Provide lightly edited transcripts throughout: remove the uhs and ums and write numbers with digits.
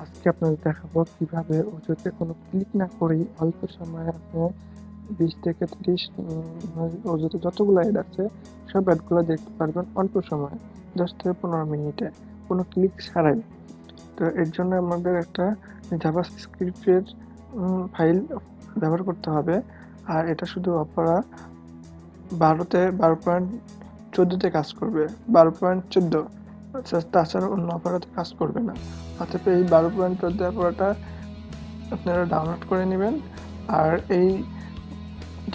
আজকে আপনাদের দেখাবো কিভাবে ওজোতে কোনো ক্লিক না করেই অল্প সময়ে আপনি 20 থেকে 30 ওজোতে যতগুলো অ্যাড আছে সব অ্যাডগুলো দেখতে পারবেন অল্প সময়ে 10 থেকে 15 মিনিটে কোনো ক্লিক ছাড়াই। তো এর জন্য আমাদের একটা জাভাস্ক্রিপ্টের ফাইল ব্যবহার করতে হবে। আর এটা শুধু অপেরা 12.14 কাজ করবে, 12.14। তাছাড়া অন্য অপারেটরে কাজ করবে না। অতএব এই 12.14 অপারেটরটা আপনারা ডাউনলোড করে নেবেন। আর এই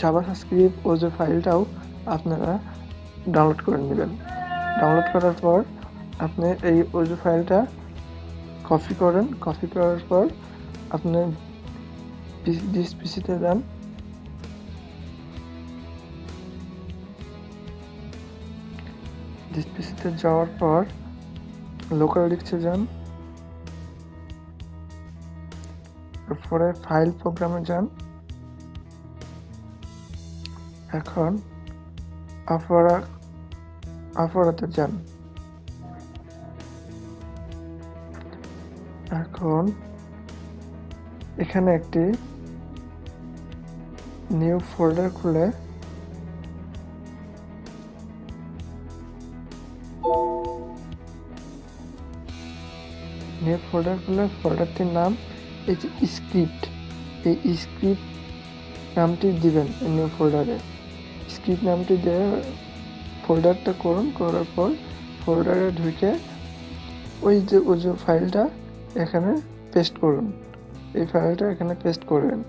জাভাস্ক্রিপ্ট ওজো ফাইলটাও আপনারা ডাউনলোড করে নেবেন। ডাউনলোড করার পর আপনি এই ওজো ফাইলটা কপি করেন। কপি করার পর আপনি দিস পিসিতে যান। দিস পিসিতে যাওয়ার পর লোকাল ডিস্কে যান। তারপরে ফাইল প্রোগ্রামে যান। এখন অপেরাতে যান। এখন এখানে একটি নিউ ফোল্ডার খুলে ফোল্ডারটির নাম এই যে স্ক্রিপ্ট, এই স্ক্রিপ্ট নামটি দিবেন। নিউ ফোল্ডারে স্ক্রিপ্ট নামটি দিয়ে ফোল্ডারটা করুন। করার পর ফোল্ডারে ঢুকে ওই যে ওজো ফাইলটা এখানে পেস্ট করুন। এই ফাইলটা এখানে পেস্ট করবেন।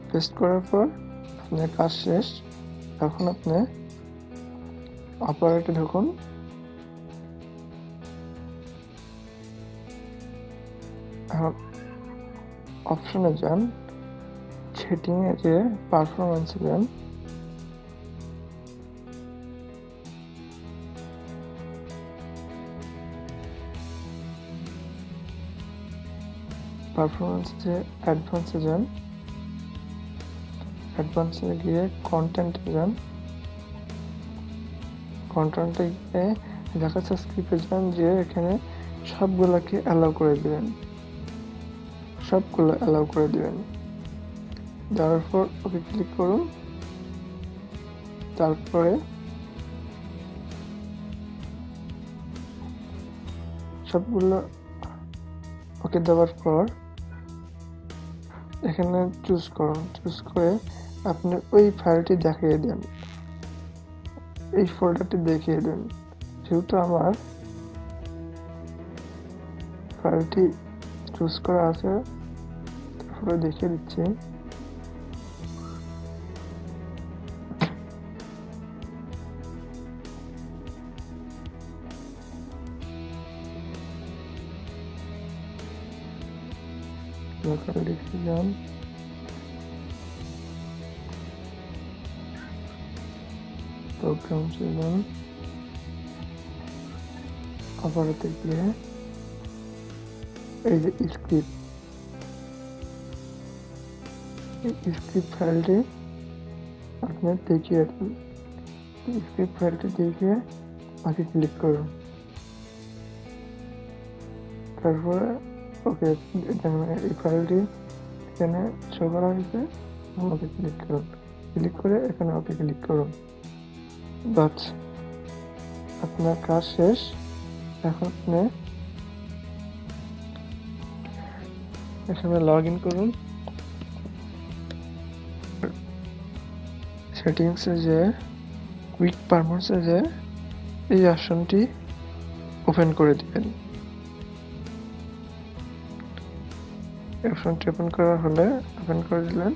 পেস্ট করার পর আপনার কাজ শেষ। এখন আপনি অপারেটরে ঢুকুন। অপশনে যান, সেটিংয়ে গিয়ে পারফরম্যান্সে যান। পারফরম্যান্সে অ্যাডভান্সে যান। অ্যাডভান্সে গিয়ে কন্টেন্টে যান। কন্টেন্টে গিয়ে জাভাস্ক্রিপ্টে যান, যে এখানে সবগুলোকে অ্যালাউ করে দিবেন। সবগুলো অ্যালাউ করে দিবেন। দেওয়ার পর ওকে ক্লিক করুন। তারপরে সবগুলো ওকে দেওয়ার পর এখানে চুজ করুন। চুজ করে আপনি ওই ফাইলটি দেখিয়ে দেন, এই ফোল্ডারটি দেখিয়ে দেন। যেহেতু আমার ফাইলটি চুজ করা আছে, তারপরে দেখিয়ে দিচ্ছি। লোকাল ডিস্কে যান। প্রোগ্রামসে যান। অপারেটরে গিয়ে এই যে স্ক্রিপ্ট ফাইলটি আপনি দেখিয়ে দেন। স্ক্রিপ্ট ফাইলটি দেখিয়ে ওকে ক্লিক করুন। তারপরে ওকে এই ফাইলটি এখানে শো করা হয়েছে, ওকে ক্লিক করুন। ক্লিক করে এখানে ওকে ক্লিক করুন। বাস, আপনার কাজ শেষ। এখন আপনি এখানে লগ ইন করুন। সেটিংসে যে কুইক পারফরম্যান্সে যে এই অপশনটি ওপেন করে দিবেন। অপশনটি ওপেন করা হলে ওপেন করে দিলেন।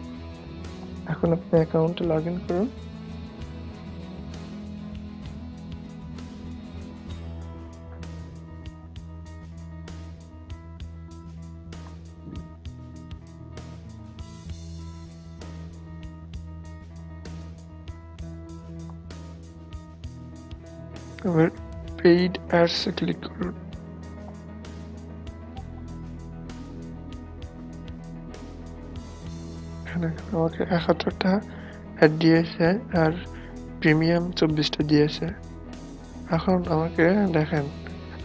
এখন আপনি অ্যাকাউন্টে লগ ইন করুন। এবার পেইড অ্যাডসে ক্লিক করুন। এখানে আমাকে 71টা অ্যাড দিয়েছে আর প্রিমিয়াম 24টা দিয়েছে। এখন আমাকে দেখেন,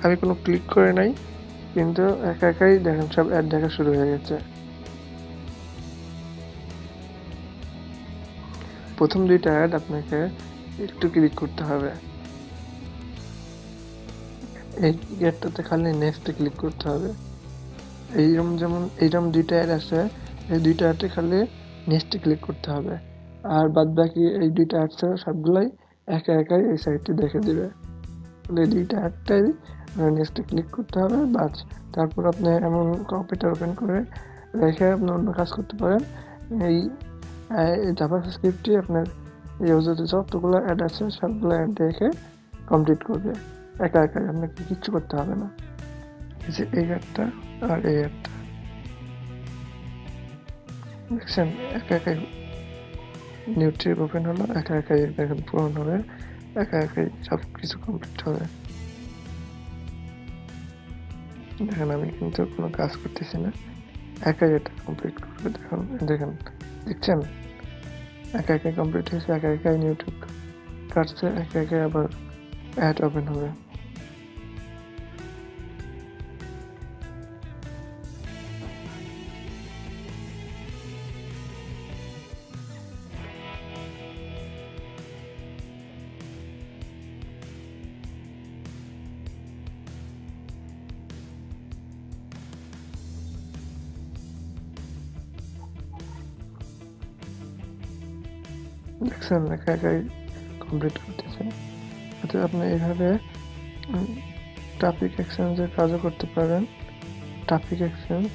আমি কোনো ক্লিক করে নাই, কিন্তু একা একাই দেখেন সব অ্যাড দেখা শুরু হয়ে গেছে। প্রথম দুইটা অ্যাড আপনাকে একটু ক্লিক করতে হবে, এই গেটটাতে খালি নেক্সটে ক্লিক করতে হবে। এইরকম দুইটা অ্যাড আছে, এই দুইটা অ্যাডে খালি নেক্সটে ক্লিক করতে হবে, আর বাদ বাকি এই দুইটা অ্যাড ছাড়া সবগুলাই একা একাই এই সাইটটি দেখে দিবে। এই দুইটা অ্যাডটাই নেক্সটে ক্লিক করতে হবে, বাস। তারপর আপনি এমন কম্পিউটার ওপেন করে রেখে আপনি অন্য কাজ করতে পারেন। এই জাভাস্ক্রিপ্টটি আপনার যতগুলো অ্যাড আছে সবগুলো অ্যাড দেখে কমপ্লিট করবে একা একা, আপনাকে কিচ্ছু করতে হবে না। এই যে এই অ্যাডটা আর এই অ্যাডটা দেখছেন একা একাই নিউ ট্রিপ ওপেন হলো, একা একাই দেখেন পূরণ হবে, একা একাই সব কিছু কমপ্লিট হবে। দেখেন আমি কিন্তু কোনো কাজ করতেছি না, একাই এটা কমপ্লিট করবে। দেখেন দেখছেন একা একাই কমপ্লিট হয়েছে, একা একাই ইউটিউব কাটছে, একা একাই আবার অ্যাড ওপেন হবে। দেখছেন একা একাই কমপ্লিট করতেছে। অর্থাৎ আপনি এইভাবে টপিক এক্সচেঞ্জের কাজও করতে পারেন। টপিক এক্সচেঞ্জ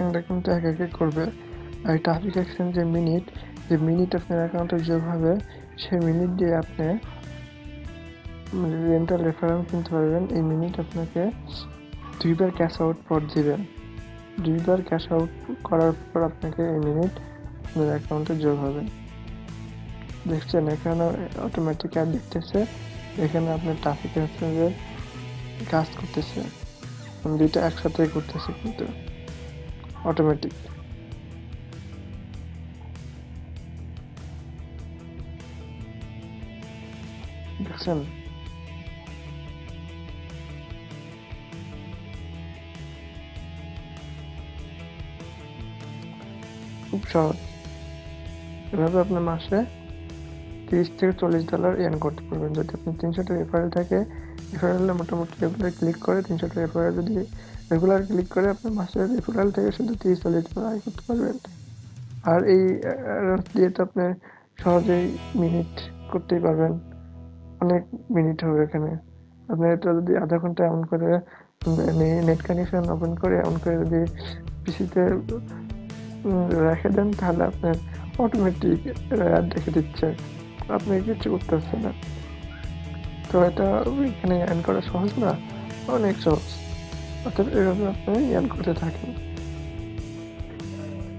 এটা কিন্তু একা একাই করবে। আর টপিক এক্সচেঞ্জ যে মিনিট আপনার অ্যাকাউন্টে যোগ হবে, সেই মিনিট দিয়ে আপনি রেন্টাল রেফারেন্স কিনতে পারবেন। এই মিনিট আপনাকে 2বার ক্যাশ আউট পর দিবেন। 2বার ক্যাশ আউট করার পর আপনাকে এই মিনিট আপনার অ্যাকাউন্টে যোগ হবে। দেখছেন এখানে অটোমেটিক অ্যাড দিতেছে, এখানে আপনার ট্রাফিক এক্সচেঞ্জের কাজ করতেছে, দুইটা একসাথে করতেছে কিন্তু অটোমেটিক। দেখছেন খুব সহজ। এভাবে আপনার মাসে $30 থেকে $40 এর্ন করতে পারবেন। যদি আপনি 300টা রেফারেল থাকে, রেফারেলে মোটামুটি রেগুলার ক্লিক করে 300টা রেফারেল যদি রেগুলার ক্লিক করে আপনার মাসের রেফারেল থেকে শুধু $30-40 আয় করতে পারবেন। আর এই দিয়ে তো আপনি সহজেই মিনিট করতেই পারবেন, অনেক মিনিট হবে এখানে। আপনি এটা যদি আধা ঘন্টা অন করে নেট কানেকশন ওপেন করে অন করে যদি পিসিতে রেখে দেন, তাহলে আপনার অটোমেটিক অ্যাড দেখে দিচ্ছে, আপনি কিছু করতে পারছেন না। তো এটা এখানে অ্যাড করা সহজ না, অনেক সহজ। অর্থাৎ এভাবে আপনি অ্যাড করতে থাকেন।